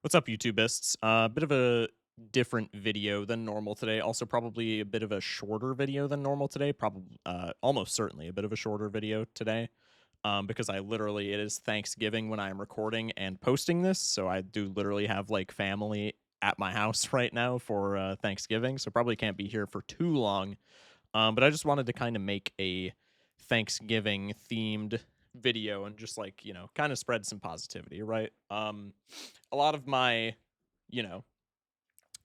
What's up, YouTubeists? A bit of a different video than normal today. Also, probably a bit of a shorter video than normal today. Probably, almost certainly a bit of a shorter video today. Because it is Thanksgiving when I am recording and posting this. So I do literally have like family at my house right now for Thanksgiving. So probably can't be here for too long. But I just wanted to kind of make a Thanksgiving themed video and just like, kind of spread some positivity, right? A lot of my, you know,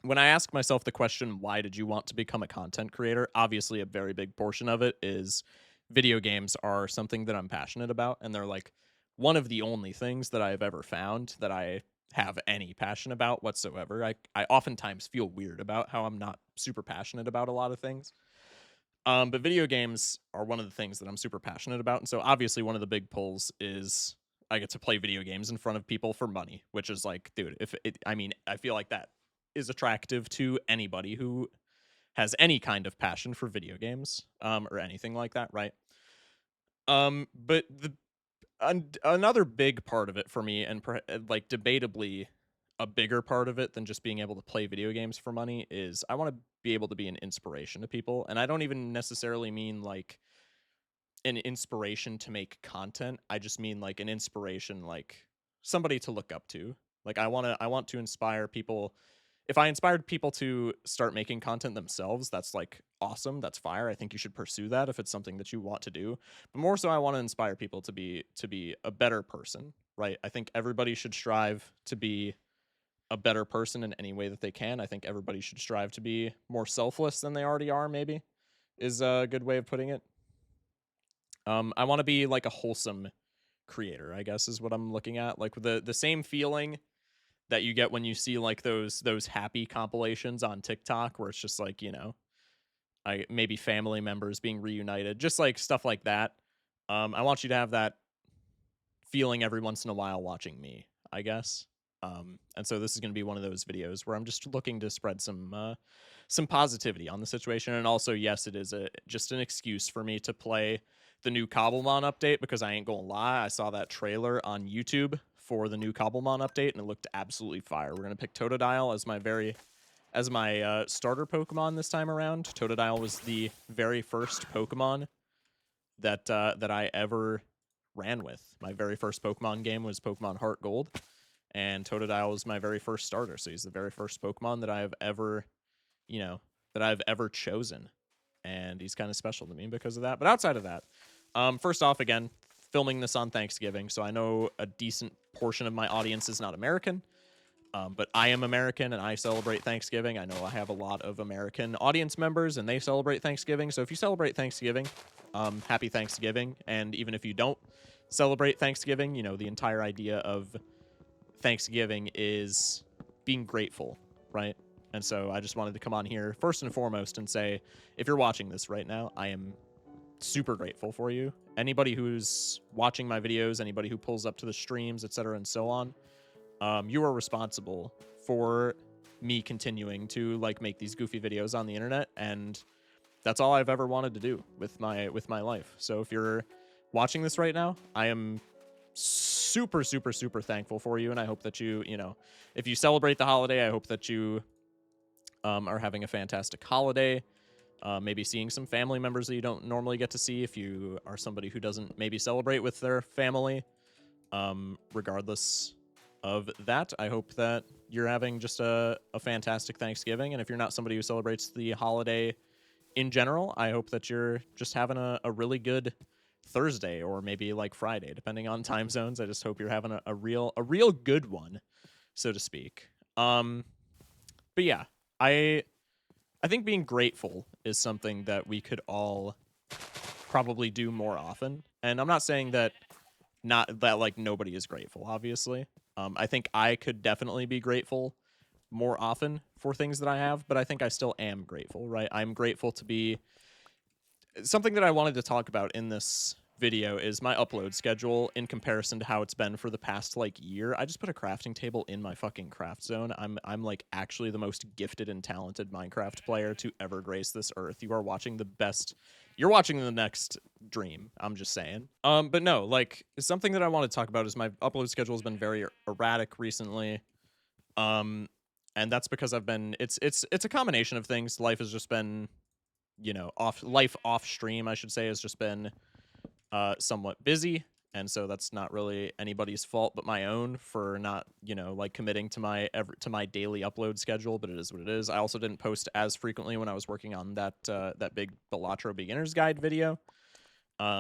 when I ask myself the question, why did you want to become a content creator? Obviously, a very big portion of it is video games are something that I'm passionate about. And they're like one of the only things that I've ever found that I have any passion about whatsoever. I oftentimes feel weird about how I'm not super passionate about a lot of things. But video games are one of the things that I'm super passionate about. And so obviously one of the big pulls is I get to play video games in front of people for money, which is like, dude, I feel like that is attractive to anybody who has any kind of passion for video games, or anything like that, right? But another big part of it for me, and like debatably a bigger part of it than just being able to play video games for money, is I want to be able to be an inspiration to people. And I don't even necessarily mean like an inspiration to make content. I just mean like an inspiration, like somebody to look up to. Like I want to inspire people. If I inspired people to start making content themselves, that's like awesome. That's fire. I think you should pursue that if it's something that you want to do. But more so I want to inspire people to be a better person, right? I think everybody should strive to be a better person in any way that they can. I think everybody should strive to be more selfless than they already are, maybe, is a good way of putting it. I want to be like a wholesome creator, I guess is what I'm looking at. Like the same feeling that you get when you see like those happy compilations on TikTok where it's just like, I maybe family members being reunited, just like stuff like that. I want you to have that feeling every once in a while watching me, I guess. And so this is going to be one of those videos where I'm just looking to spread some positivity on the situation. And also, yes, it is just an excuse for me to play the new Cobblemon update, because I ain't gonna lie, I saw that trailer on YouTube for the new Cobblemon update and it looked absolutely fire. We're gonna pick Totodile as my starter Pokemon this time around. Totodile was the very first Pokemon that I ever ran with. My very first Pokemon game was Pokemon Heart Gold, and Totodile was my very first starter. So he's the very first Pokemon that I've ever, you know, that I've ever chosen, and he's kind of special to me because of that. But outside of that, first off, again, filming this on Thanksgiving, so I know a decent portion of my audience is not American. But I am American and I celebrate Thanksgiving. I know I have a lot of American audience members and they celebrate Thanksgiving. So if you celebrate Thanksgiving, happy Thanksgiving. And even if you don't celebrate Thanksgiving, the entire idea of Thanksgiving is being grateful, right? And so I just wanted to come on here first and foremost and say, if you're watching this right now, I am super grateful for you. Anybody who's watching my videos, anybody who pulls up to the streams, etc., and so on, you are responsible for me continuing to like make these goofy videos on the internet, and that's all I've ever wanted to do with my life. So if you're watching this right now, I am super super super thankful for you, and I hope that if you celebrate the holiday, I hope that you are having a fantastic holiday. Maybe seeing some family members that you don't normally get to see if you are somebody who doesn't maybe celebrate with their family. Regardless of that, I hope that you're having just a fantastic Thanksgiving. And if you're not somebody who celebrates the holiday in general, I hope that you're just having a really good Thursday or maybe like Friday, depending on time zones. I just hope you're having a real good one, so to speak. But yeah, I I think being grateful is something that we could all probably do more often. And I'm not saying that not that like nobody is grateful, obviously. I think I could definitely be grateful more often for things that I have, but I think I still am grateful, right? I'm grateful to be something that I wanted to talk about in this video is my upload schedule in comparison to how it's been for the past like year. I just put a crafting table in my fucking craft zone. I'm like actually the most gifted and talented Minecraft player to ever grace this earth. You are watching the best. You're watching the next dream. I'm just saying. But no, like something that I want to talk about is my upload schedule has been very erratic recently. Um, and that's because I've been it's a combination of things. Life has just been, off stream, I should say, has just been somewhat busy, and so that's not really anybody's fault but my own for not, like committing to my daily upload schedule, but it is what it is. I also didn't post as frequently when I was working on that big Balatro beginner's guide video,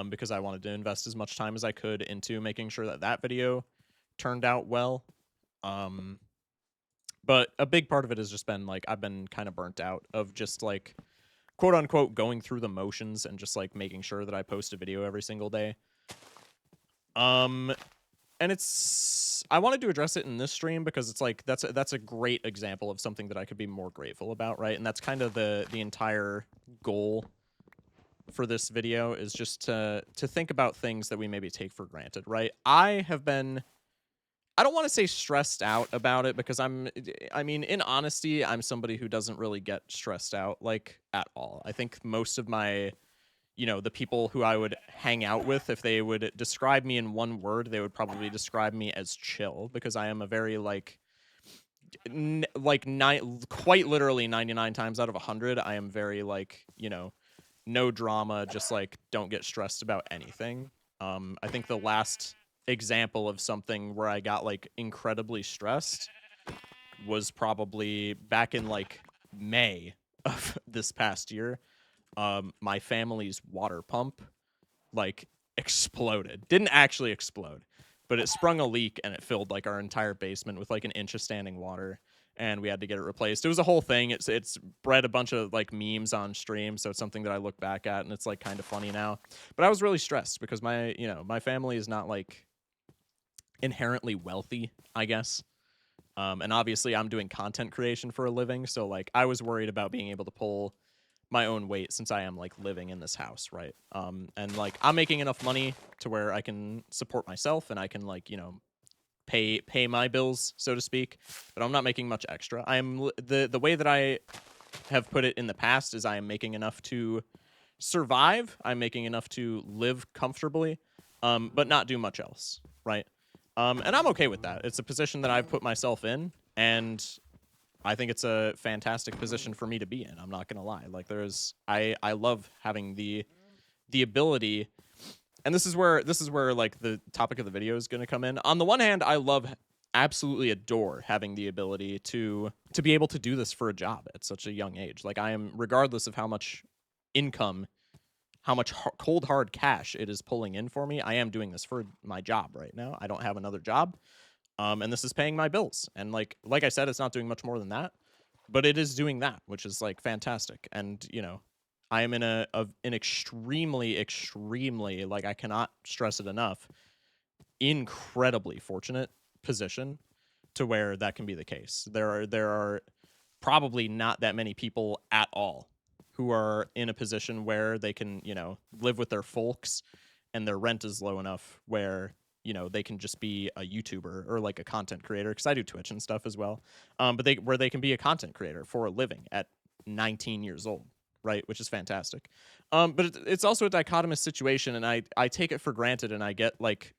because I wanted to invest as much time as I could into making sure that video turned out well. But a big part of it has just been like I've been kind of burnt out of just like quote unquote going through the motions and just like making sure that I post a video every single day. And I wanted to address it in this stream because it's like that's a great example of something that I could be more grateful about, right? And that's kind of the entire goal for this video, is just to think about things that we maybe take for granted, right? I don't want to say stressed out about it, because I mean, in honesty, I'm somebody who doesn't really get stressed out like at all. I think most of my, the people who I would hang out with, if they would describe me in one word, they would probably describe me as chill, because I am a very quite literally 99 times out of 100, I am very no drama, just like don't get stressed about anything. I think the last example of something where I got like incredibly stressed was probably back in like May of this past year. My family's water pump like exploded. Didn't actually explode, but it sprung a leak and it filled like our entire basement with like an inch of standing water, and we had to get it replaced. It was a whole thing. It's bred a bunch of like memes on stream, so it's something that I look back at and it's like kind of funny now. But I was really stressed because my family is not like inherently wealthy, I guess. And obviously I'm doing content creation for a living, so like I was worried about being able to pull my own weight since I am like living in this house, right? And like I'm making enough money to where I can support myself and I can like, pay my bills, so to speak, but I'm not making much extra. I am the way that I have put it in the past is I am making enough to survive. I'm making enough to live comfortably, but not do much else, right? And I'm okay with that. It's a position that I've put myself in, and I think it's a fantastic position for me to be in. I'm not gonna lie. Like I love having the ability, and this is where like the topic of the video is gonna come in. On the one hand, I absolutely adore having the ability to be able to do this for a job at such a young age. Like I am, regardless of how much income, how much cold hard cash it is pulling in for me, I am doing this for my job right now. I don't have another job. And this is paying my bills. And like I said, it's not doing much more than that, but it is doing that, which is like fantastic. And I am in an extremely, like I cannot stress it enough, incredibly fortunate position to where that can be the case. There are probably not that many people at all who are in a position where they can live with their folks and their rent is low enough where they can just be a YouTuber or like a content creator, because I do Twitch and stuff as well. But where they can be a content creator for a living at 19 years old, right? Which is fantastic. But it's also a dichotomous situation, and I take it for granted, and I get like,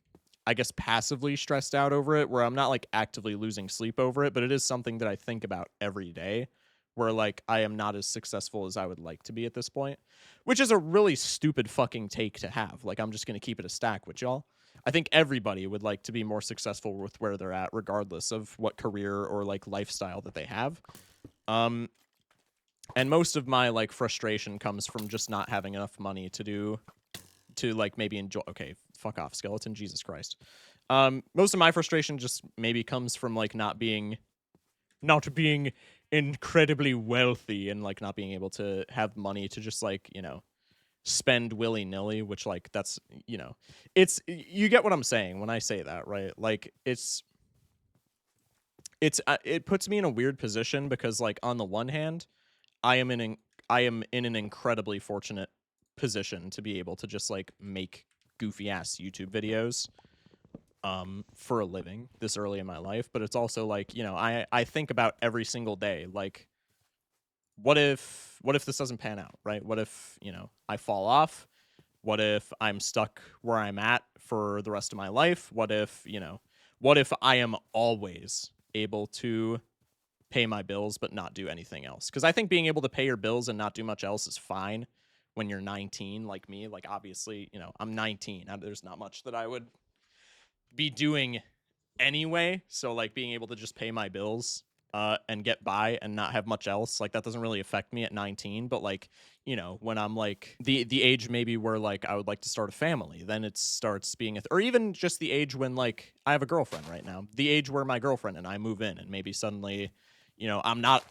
I guess, passively stressed out over it, where I'm not like actively losing sleep over it, but it is something that I think about every day, where like I am not as successful as I would like to be at this point, which is a really stupid fucking take to have. Like I'm just going to keep it a stack with y'all. I think everybody would like to be more successful with where they're at, regardless of what career or like lifestyle that they have. And most of my like frustration comes from just not having enough money to like maybe enjoy. Okay, fuck off, skeleton. Jesus Christ. Most of my frustration just maybe comes from like not being incredibly wealthy and like not being able to have money to just like spend willy-nilly, which like that's it's, you get what I'm saying when I say that, right? Like it puts me in a weird position, because like on the one hand I am in an incredibly fortunate position to be able to just like make goofy ass YouTube videos for a living this early in my life. But it's also like I think about every single day, like what if this doesn't pan out, right? What if I fall off? What if I'm stuck where I'm at for the rest of my life? What if I am always able to pay my bills but not do anything else. Because I think being able to pay your bills and not do much else is fine when you're 19, like me. Like, obviously, you know, I'm 19. There's not much that I would be doing anyway. So, like, being able to just pay my bills and get by and not have much else, like, that doesn't really affect me at 19. But, like, you know, when I'm like the age maybe where like I would like to start a family, then it starts being or even just the age when like I have a girlfriend right now, the age where my girlfriend and I move in, and maybe suddenly, you know, I'm not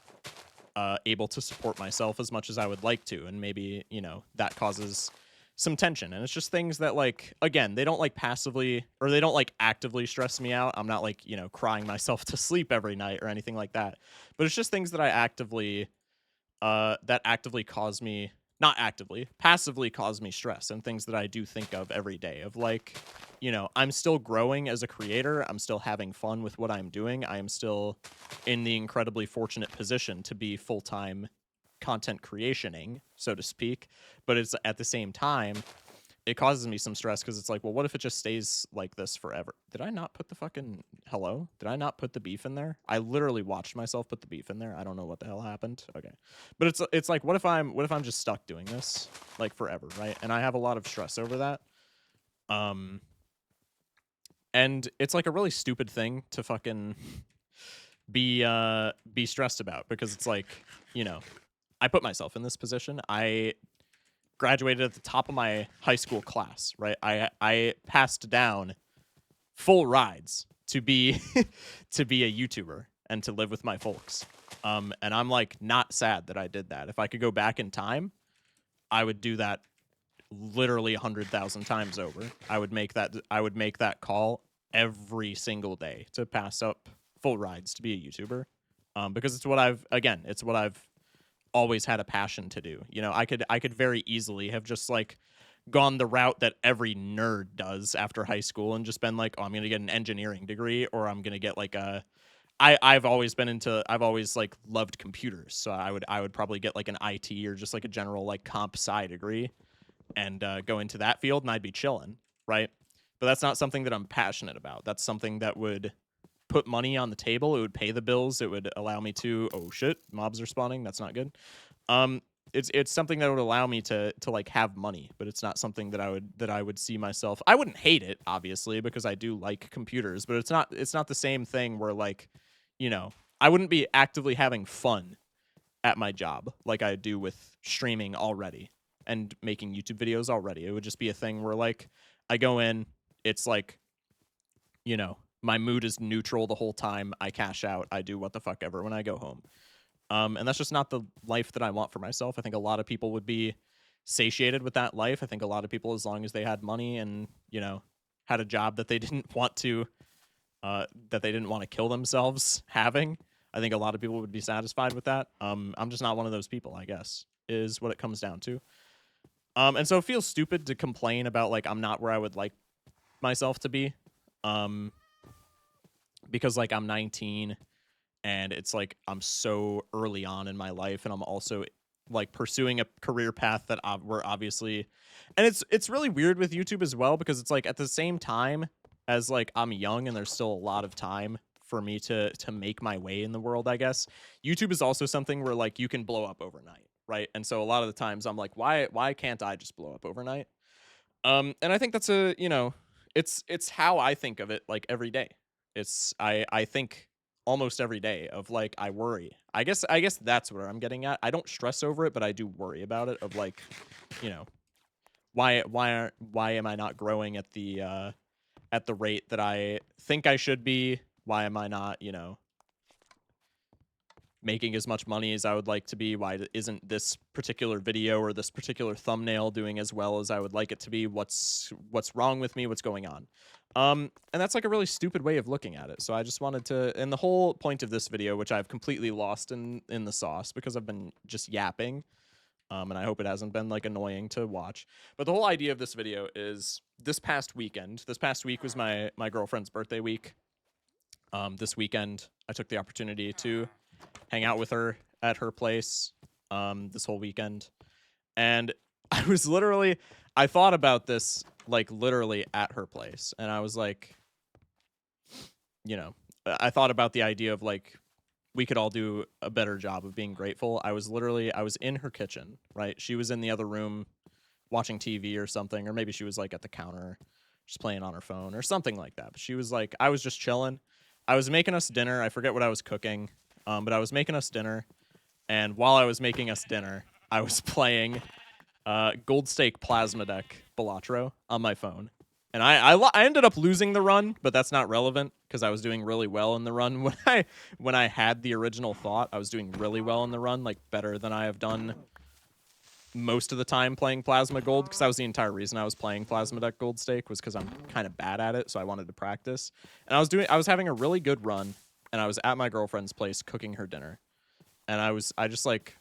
able to support myself as much as I would like to, and maybe, you know, that causes some tension. And it's just things that, like, again, they don't like passively, or they don't like actively stress me out. I'm not like, you know, crying myself to sleep every night or anything like that, but it's just things that I actively that actively cause me, not actively, passively cause me stress, and things that I do think of every day of, like, you know, I'm still growing as a creator. I'm still having fun with what I'm doing. I am still in the incredibly fortunate position to be full-time content creationing, so to speak. But it's at the same time, it causes me some stress because it's like, well, what if it just stays like this forever? Did I not put the fucking hello? Did I not put the beef in there? I literally watched myself put the beef in there. I don't know what the hell happened. Okay. But it's like, what if I'm just stuck doing this like forever, right? And I have a lot of stress over that. And it's like a really stupid thing to fucking be stressed about, because it's like, you know, I put myself in this position. I graduated at the top of my high school class, right? I passed down full rides to be to be a YouTuber and to live with my folks. And I'm like not sad that I did that. If I could go back in time, I would do that literally 100,000 times over. I would make that call every single day to pass up full rides to be a YouTuber. Because it's what I've always had a passion to do. You know, I could very easily have just like gone the route that every nerd does after high school and just been like, oh, I'm gonna get an engineering degree, or I'm gonna get like a I've always like loved computers, so I would probably get like an IT or just like a general like comp sci degree and go into that field, and I'd be chilling, right? But that's not something that I'm passionate about. That's something that would put money on the table. It would pay the bills. It would allow me to, oh shit, mobs are spawning. That's not good. It's something that would allow me to like have money, but it's not something that I would see myself. I wouldn't hate it, obviously, because I do like computers, but it's not the same thing where, like, you know, I wouldn't be actively having fun at my job like I do with streaming already and making YouTube videos already. It would just be a thing where, like, I go in, it's like, you know, my mood is neutral the whole time. I cash out. I do what the fuck ever when I go home. And that's just not the life that I want for myself. I think a lot of people would be satiated with that life. I think a lot of people, as long as they had money and, you know, had a job that they didn't want to kill themselves having, I think a lot of people would be satisfied with that. I'm just not one of those people, I guess, is what it comes down to. And so it feels stupid to complain about, like, I'm not where I would like myself to be. Because, like, I'm 19 and it's like I'm so early on in my life, and I'm also like pursuing a career path that we're obviously, and it's really weird with YouTube as well, because it's like at the same time as, like, I'm young and there's still a lot of time for me to make my way in the world, I guess. YouTube is also something where, like, you can blow up overnight, right? And so a lot of the times I'm like, why can't I just blow up overnight? And I think that's a, you know, it's how I think of it, like, every day. I think almost every day of, like, I worry. I guess that's where I'm getting at. I don't stress over it, but I do worry about it, of, like, you know, why am I not growing at the rate that I think I should be? Why am I not, you know, making as much money as I would like to be? Why isn't this particular video or this particular thumbnail doing as well as I would like it to be? What's wrong with me? What's going on? And that's like a really stupid way of looking at it. So I just wanted to, and the whole point of this video, which I've completely lost in the sauce because I've been just yapping, and I hope it hasn't been, like, annoying to watch. But the whole idea of this video is this past week was my girlfriend's birthday week. This weekend I took the opportunity to hang out with her at her place this whole weekend. And I thought about this, like, literally at her place. And I was like, you know, I thought about the idea of like we could all do a better job of being grateful. I was in her kitchen, right? She was in the other room watching TV or something, or maybe she was like at the counter just playing on her phone or something like that. But she was like, I was just chilling. I was making us dinner. I forget what I was cooking, but I was making us dinner. And while I was making us dinner, I was playing Gold Stake Plasma Deck Balatro on my phone. And I ended up losing the run, but that's not relevant because I was doing really well in the run. When I had the original thought, I was doing really well in the run, like better than I have done most of the time playing Plasma Gold, because that was the entire reason I was playing Plasma Deck Gold Stake, was because I'm kind of bad at it, so I wanted to practice. And I was having a really good run, and I was at my girlfriend's place cooking her dinner. And I just like,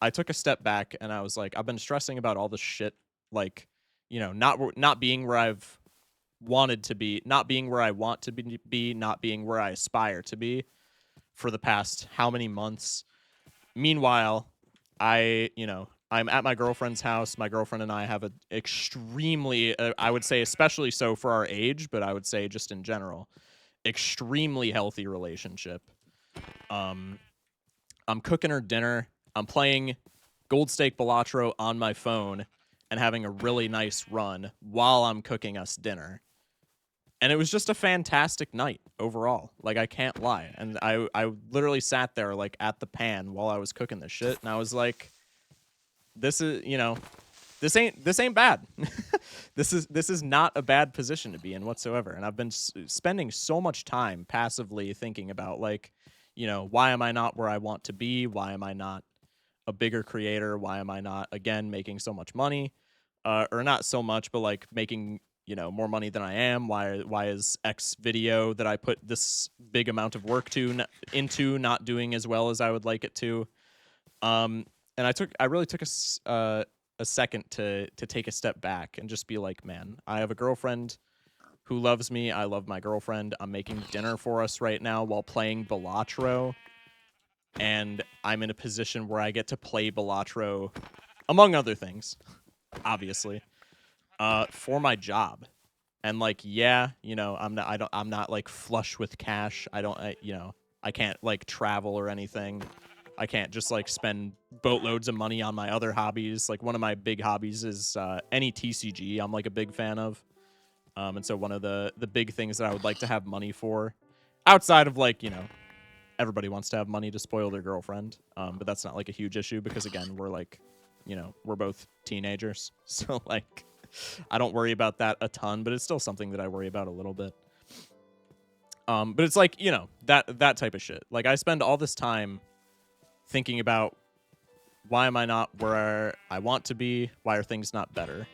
I took a step back and I was like, I've been stressing about all this shit, like, not being where I've wanted to be, not being where I want to be, not being where I aspire to be for the past how many months. Meanwhile, I'm at my girlfriend's house. My girlfriend and I have an extremely, I would say especially so for our age, but I would say just in general, extremely healthy relationship. I'm cooking her dinner. I'm playing Gold Stake Balatro on my phone and having a really nice run while I'm cooking us dinner. And it was just a fantastic night overall. Like, I can't lie. And I literally sat there, like, at the pan while I was cooking this shit. And I was like, this is, this ain't bad. This is not a bad position to be in whatsoever. And I've been spending so much time passively thinking about, like, why am I not where I want to be? Why am I not a bigger creator? Why am I not, again, making so much money? Or not so much, but like making, more money than I am? Why is X video that I put this big amount of work into not doing as well as I would like it to? And I really took a second to take a step back and just be like, man, I have a girlfriend who loves me. I love my girlfriend. I'm making dinner for us right now while playing Balatro. And I'm in a position where I get to play Balatro, among other things, obviously, for my job. And like, yeah, I'm not like flush with cash. I can't like travel or anything. I can't just like spend boatloads of money on my other hobbies. Like, one of my big hobbies is any TCG I'm like a big fan of. And so one of the big things that I would like to have money for, outside of like, everybody wants to have money to spoil their girlfriend. But that's not like a huge issue because, again, we're like, we're both teenagers. So like, I don't worry about that a ton, but it's still something that I worry about a little bit. But it's like, that type of shit. Like, I spend all this time thinking about, why am I not where I want to be? Why are things not better?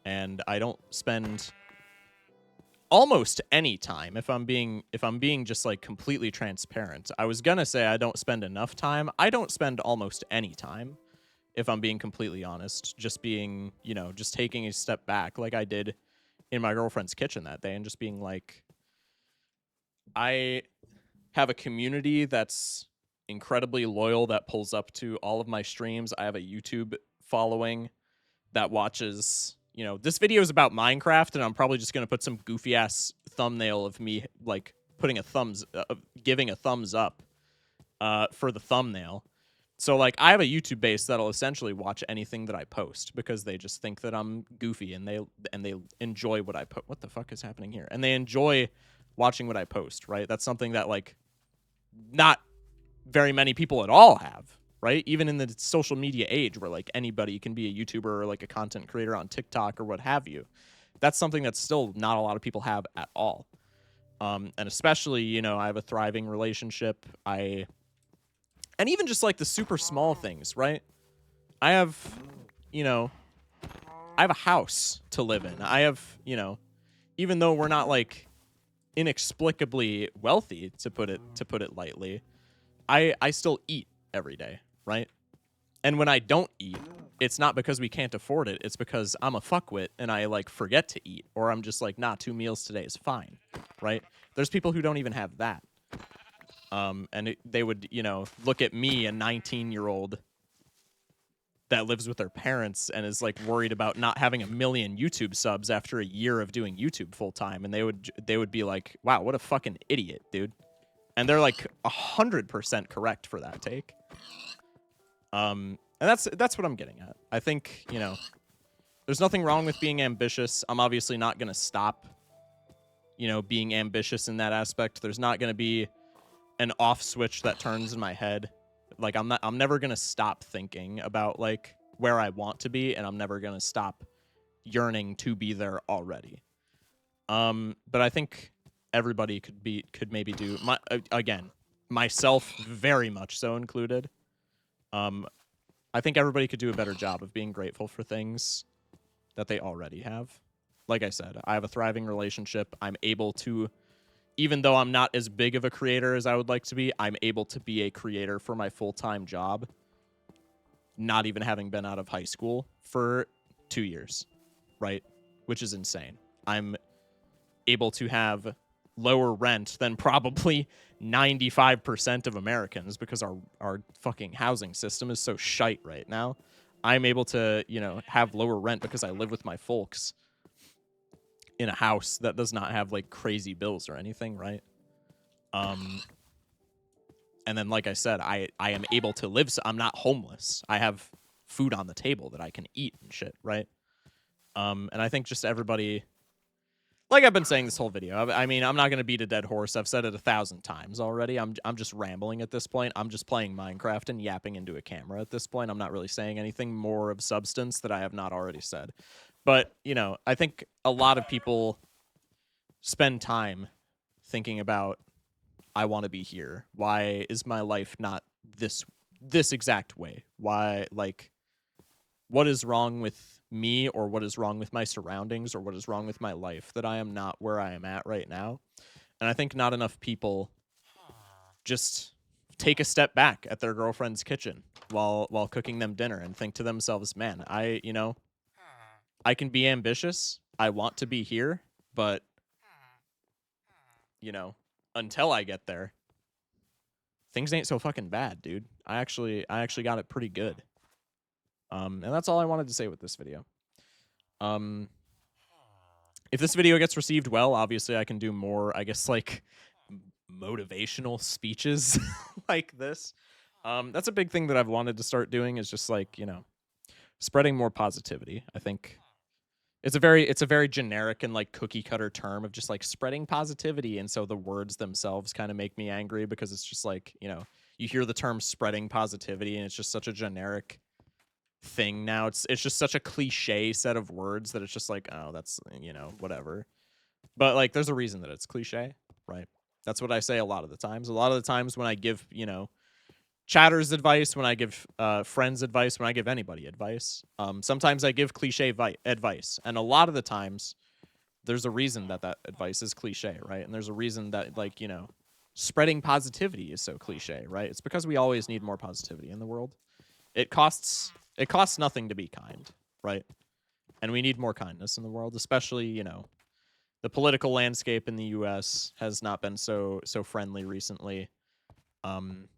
And I don't spend almost any time, if I'm being just like completely transparent. I was gonna say I don't spend enough time. I don't spend almost any time, if I'm being completely honest. Just being, just taking a step back like I did in my girlfriend's kitchen that day and just being like, I have a community that's incredibly loyal that pulls up to all of my streams. I have a YouTube following that watches, this video is about Minecraft, and I'm probably just going to put some goofy ass thumbnail of me like putting giving a thumbs up for the thumbnail. So like, I have a YouTube base that'll essentially watch anything that I post because they just think that I'm goofy and they enjoy what I put. What the fuck is happening here? And they enjoy watching what I post, right? That's something that like not very many people at all have, right? Even in the social media age where like anybody can be a YouTuber or like a content creator on TikTok or what have you. That's something that still not a lot of people have at all. And especially, I have a thriving relationship. And even just like the super small things, right? I have a house to live in. I have, even though we're not like inexplicably wealthy, to put it lightly, I still eat every day, right? And when I don't eat, it's not because we can't afford it. It's because I'm a fuckwit and I like forget to eat, or I'm just like, nah, 2 meals today is fine, right? There's people who don't even have that. And they would, look at me, a 19-year-old that lives with their parents and is like worried about not having 1 million YouTube subs after a year of doing YouTube full time, and they would be like, wow, what a fucking idiot, dude. And they're like 100% correct for that take. And that's what I'm getting at. I think, you know, there's nothing wrong with being ambitious. I'm obviously not going to stop, you know, being ambitious in that aspect. There's not going to be an off switch that turns in my head. Like, I'm never going to stop thinking about, like, where I want to be, and I'm never going to stop yearning to be there already. But I think everybody could maybe do, again, myself very much so included. I think everybody could do a better job of being grateful for things that they already have. Like I said, I have a thriving relationship. I'm able to, even though I'm not as big of a creator as I would like to be, I'm able to be a creator for my full-time job, not even having been out of high school for 2 years, right? Which is insane. I'm able to have lower rent than probably 95% of Americans because our fucking housing system is so shite right now. I'm able to, you know, have lower rent because I live with my folks in a house that does not have like crazy bills or anything, right? And then, like I said, I am able to live. So I'm not homeless. I have food on the table that I can eat and shit, right? And I think just everybody, like I've been saying this whole video, I mean, I'm not going to beat a dead horse. I've said it 1,000 times already. I'm just rambling at this point. I'm just playing Minecraft and yapping into a camera at this point. I'm not really saying anything more of substance that I have not already said. But, you know, I think a lot of people spend time thinking about, I want to be here. Why is my life not this exact way? Why, like, what is wrong with me, or what is wrong with my surroundings, or what is wrong with my life that I am not where I am at right now? And I think not enough people just take a step back at their girlfriend's kitchen while cooking them dinner and think to themselves, man, you know, I can be ambitious. I want to be here, but, you know, until I get there, things ain't so fucking bad, dude. I actually got it pretty good. And that's all I wanted to say with this video. If this video gets received well, obviously I can do more, I guess, like, motivational speeches like this. That's a big thing that I've wanted to start doing, is just, like, you know, spreading more positivity. I think it's a very generic and, like, cookie cutter term of just, like, spreading positivity, and so the words themselves kind of make me angry, because it's just like, you know, you hear the term spreading positivity and it's just such a generic thing now. It's just such a cliche set of words that it's just like, oh, that's, you know, whatever. But, like, there's a reason that it's cliche, right? That's what I say a lot of the times. A lot of the times when I give, you know, chatters advice, when I give friends advice, when I give anybody advice, sometimes I give cliche advice, and a lot of the times there's a reason that advice is cliche, right? And there's a reason that, like, you know, spreading positivity is so cliche, right? It's because we always need more positivity in the world. It costs nothing to be kind, right? And we need more kindness in the world, especially, you know, the political landscape in the US has not been so friendly recently. And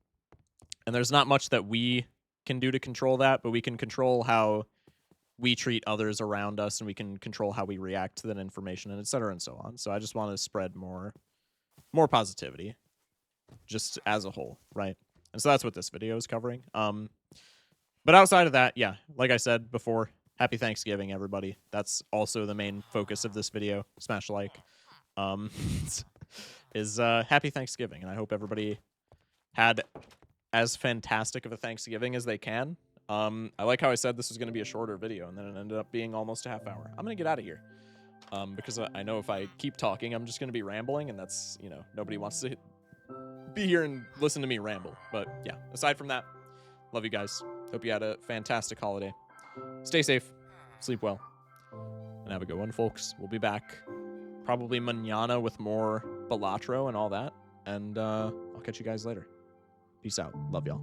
there's not much that we can do to control that, but we can control how we treat others around us, and we can control how we react to that information, and et cetera and so on. So I just want to spread more positivity just as a whole, right? And so that's what this video is covering. But outside of that, yeah, like I said before, happy Thanksgiving, everybody. That's also the main focus of this video. Smash like. Is happy Thanksgiving, and I hope everybody had as fantastic of a Thanksgiving as they can. I like how I said this was going to be a shorter video, and then it ended up being almost a half hour. I'm going to get out of here, because I know if I keep talking, I'm just going to be rambling, and that's, you know, nobody wants to be here and listen to me ramble. But yeah, aside from that, love you guys. Hope you had a fantastic holiday. Stay safe, sleep well, and have a good one, folks. We'll be back probably mañana with more Balatro and all that, and I'll catch you guys later. Peace out. Love y'all.